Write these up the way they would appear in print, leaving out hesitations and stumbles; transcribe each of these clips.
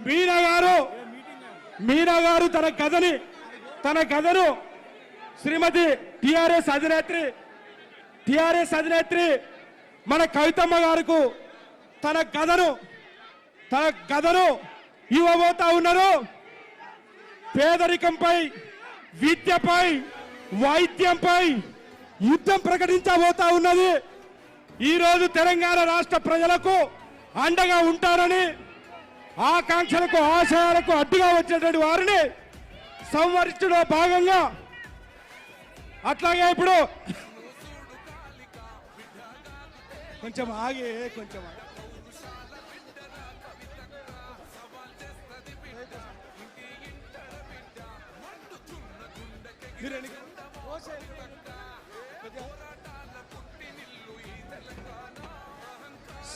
మీనా గారు తన కథను శ్రీమతి టిఆర్ఎస్ అధినేత్రి మన కవితమ్మ గారికి తన కథను ఇవ్వబోతా ఉన్నారు. పేదరికంపై, విద్యపై, వైద్యంపై యుద్ధం ప్రకటించబోతా ఉన్నది. ఈరోజు తెలంగాణ రాష్ట్ర ప్రజలకు అండగా ఉంటారని, ఆకాంక్షలకు ఆశయాలకు అడ్డుగా వచ్చేటువంటి వారిని సంవరించడంలో భాగంగా, అట్లాగే ఇప్పుడు కొంచెం ఆగి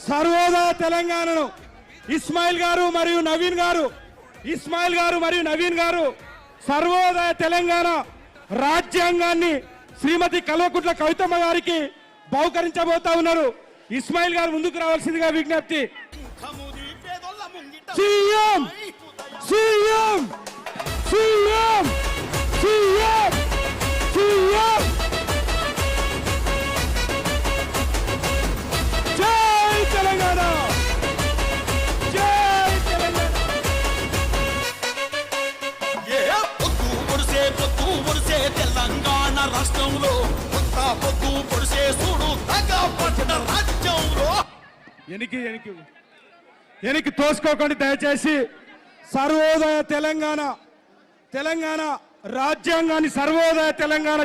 సర్వోదయ తెలంగాణను ఇస్మాయిల్ గారు మరియు నవీన్ గారు సర్వోదయ తెలంగాణ రాజ్యాంగాన్ని శ్రీమతి కల్వకుంట్ల కవితమ్మ గారికి బహుకరించబోతా ఉన్నారు. ఇస్మాయిల్ గారు ముందుకు రావాల్సిందిగా విజ్ఞప్తి. CM CM CM CM CM జై తెలంగాణ, జై తెలంగాణ. పొద్దు తెలంగాణ రాష్ట్రంలో పొద్దు పొడిసే చూడు తగ్గ రాజ్యంలో ఎనికి తోసుకోకండి దయచేసి. సర్వోదయ తెలంగాణ రాజ్యాంగాన్ని సర్వోదయ తెలంగాణ